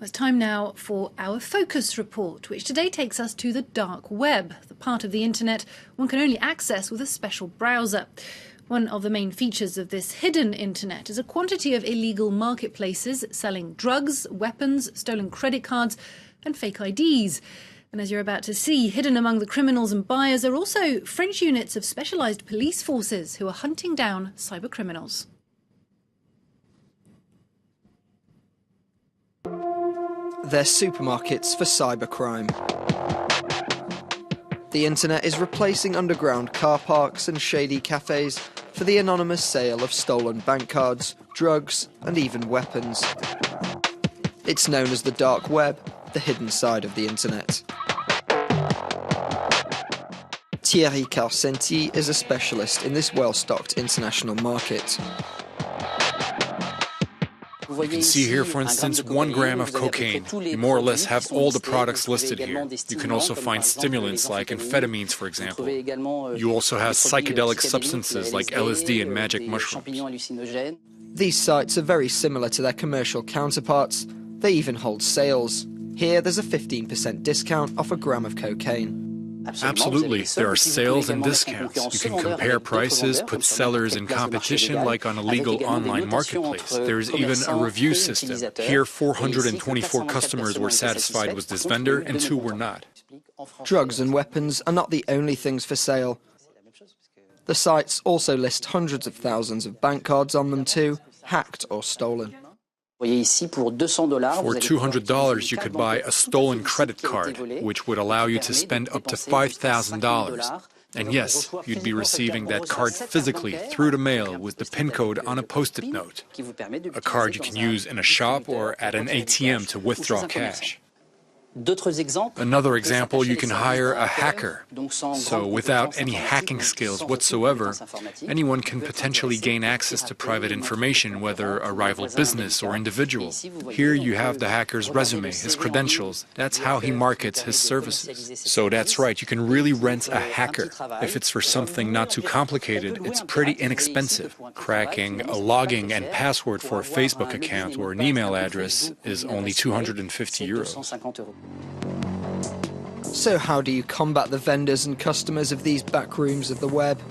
It's time now for our Focus report, which today takes us to the dark web, the part of the internet one can only access with a special browser. One of the main features of this hidden internet is a quantity of illegal marketplaces selling drugs, weapons, stolen credit cards and fake IDs. And as you're about to see, hidden among the criminals and buyers are also French units of specialised police forces who are hunting down cybercriminals. They're supermarkets for cybercrime. The internet is replacing underground car parks and shady cafes for the anonymous sale of stolen bank cards, drugs, and even weapons. It's known as the dark web, the hidden side of the internet. Thierry Carcenti is a specialist in this well-stocked international market. You can see here, for instance, 1 gram of cocaine. You more or less have all the products listed here. You can also find stimulants like amphetamines, for example. You also have psychedelic substances like LSD and magic mushrooms. These sites are very similar to their commercial counterparts. They even hold sales. Here, there's a 15% discount off a gram of cocaine. Absolutely. There are sales and discounts. You can compare prices, put sellers in competition like on a legal online marketplace. There is even a review system. Here, 424 customers were satisfied with this vendor and 2 were not. Drugs and weapons are not the only things for sale. The sites also list hundreds of thousands of bank cards on them too, hacked or stolen. For $200, you could buy a stolen credit card, which would allow you to spend up to $5,000. And yes, you'd be receiving that card physically through the mail with the PIN code on a post-it note. A card you can use in a shop or at an ATM to withdraw cash. Another example, you can hire a hacker. So without any hacking skills whatsoever, anyone can potentially gain access to private information, whether a rival business or individual. Here you have the hacker's resume, his credentials. That's how he markets his services. So that's right, you can really rent a hacker. If it's for something not too complicated, it's pretty inexpensive. Cracking a login and password for a Facebook account or an email address is only 250 euros. So how do you combat the vendors and customers of these back rooms of the web?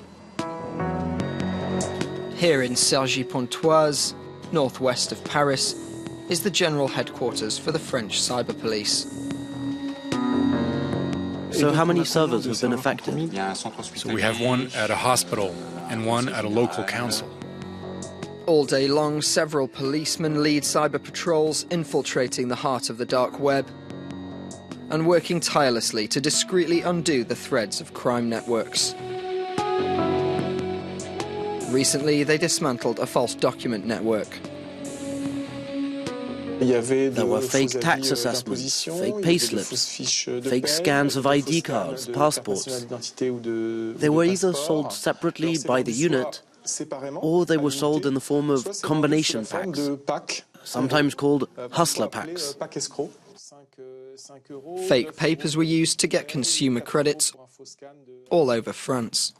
Here in Cergy-Pontoise, northwest of Paris, is the general headquarters for the French cyber police. So how many servers have been affected? So we have 1 at a hospital and 1 at a local council. All day long, several policemen lead cyber patrols infiltrating the heart of the dark web and working tirelessly to discreetly undo the threads of crime networks. Recently, they dismantled a false document network. There were fake tax assessments, fake payslips, fake scans of ID cards, passports. They were either sold separately by the unit, or they were sold in the form of combination packs, sometimes called hustler packs. Fake papers were used to get consumer credits all over France.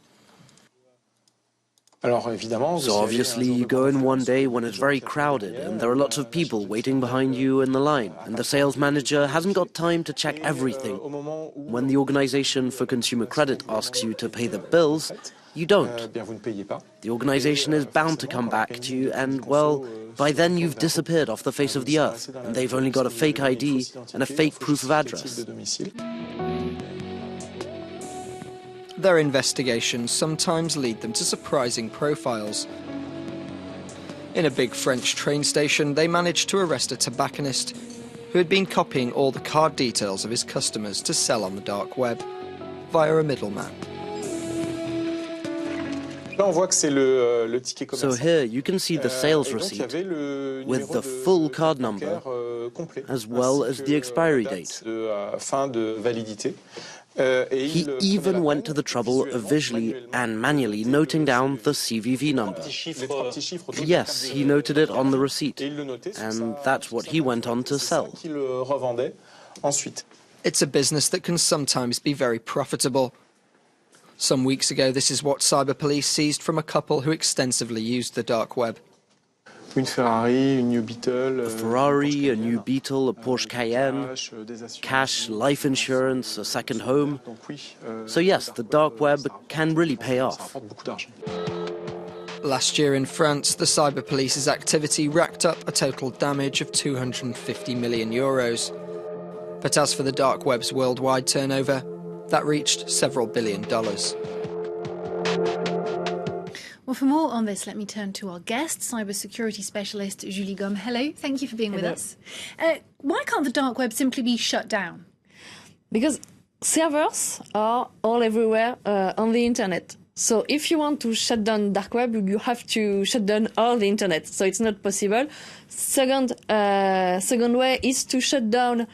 So obviously you go in one day when it's very crowded and there are lots of people waiting behind you in the line, and the sales manager hasn't got time to check everything. When the organization for consumer credit asks you to pay the bills, you don't. The organization is bound to come back to you, and, well, by then you've disappeared off the face of the earth, and they've only got a fake ID and a fake proof of address. Their investigations sometimes lead them to surprising profiles. In a big French train station, they managed to arrest a tobacconist who had been copying all the card details of his customers to sell on the dark web via a middleman. So here you can see the sales receipt with the full card number as well as the expiry date. He even went to the trouble of visually and manually noting down the CVV number. Yes, he noted it on the receipt, and that's what he went on to sell. It's a business that can sometimes be very profitable. Some weeks ago, this is what cyber police seized from a couple who extensively used the dark web. Une Ferrari, une New Beetle, A Ferrari, a new Beetle, a Porsche Cayenne, cash, life insurance, a second home. So yes, the dark web can really pay off. Last year in France, the cyber police's activity racked up a total damage of €250 million. But as for the dark web's worldwide turnover, that reached several $billions. Well, for more on this, let me turn to our guest, cybersecurity specialist Julie Gomme. Hello, thank you for being with us. Why can't the dark web simply be shut down? Because servers are all everywhere on the internet. So if you want to shut down dark web, you have to shut down all the internet. So it's not possible. Second way is to shut down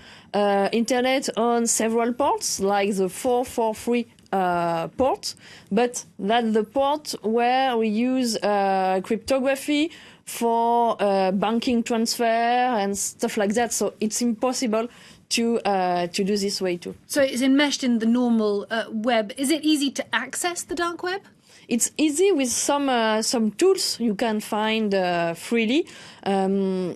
internet on several ports, like the 443 port, but that's the port where we use cryptography for banking transfer and stuff like that. So it's impossible to do this way too. So it's enmeshed in the normal web. Is it easy to access the dark web? It's easy with some tools you can find freely. In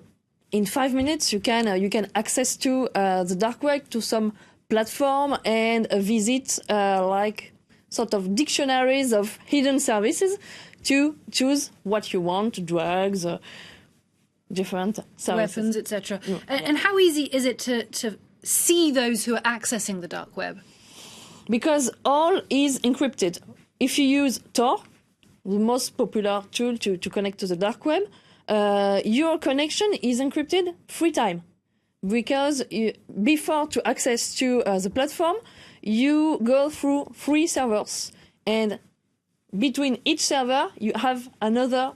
5 minutes, you can access to the dark web, to some platform, and visit like sort of dictionaries of hidden services to choose what you want: drugs, different services, weapons, etc. And how easy is it to see those who are accessing the dark web? Because all is encrypted. If you use Tor, the most popular tool to connect to the dark web, your connection is encrypted 3 times. Because before to access to the platform, you go through 3 servers. And between each server, you have another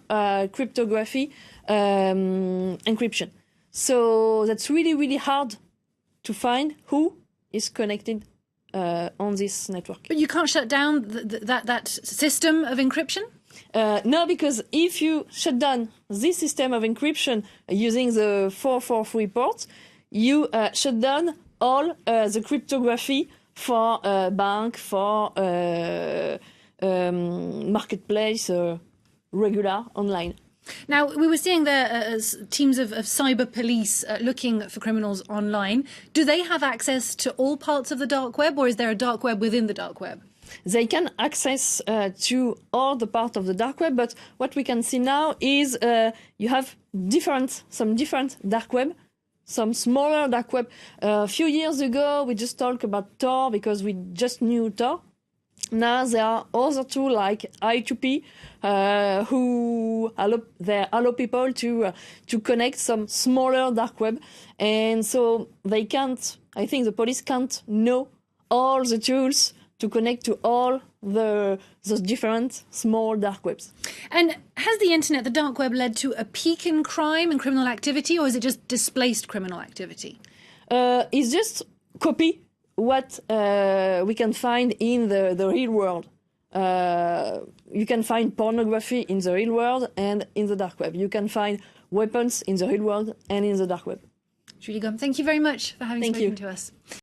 cryptography encryption. So that's really, really hard to find who is connected on this network. But you can't shut down that system of encryption? No, because if you shut down this system of encryption using the 443 port, you shut down all the cryptography for bank, for marketplace, regular online. Now, we were seeing there teams of cyber police looking for criminals online. Do they have access to all parts of the dark web, or is there a dark web within the dark web? They can access to all the part of the dark web, but what we can see now is you have some different dark web, some smaller dark web. A few years ago, we just talked about Tor because we just knew Tor. Now there are other tools like I2P who allow people to connect some smaller dark web, and so they can't. I think the police can't know all the tools to connect to all those different small dark webs. And has the internet, the dark web, led to a peak in crime and criminal activity, or is it just displaced criminal activity? It's just copy what we can find in the real world. You can find pornography in the real world and in the dark web. You can find weapons in the real world and in the dark web. Julie Gomme, thank you very much for having spoken to us.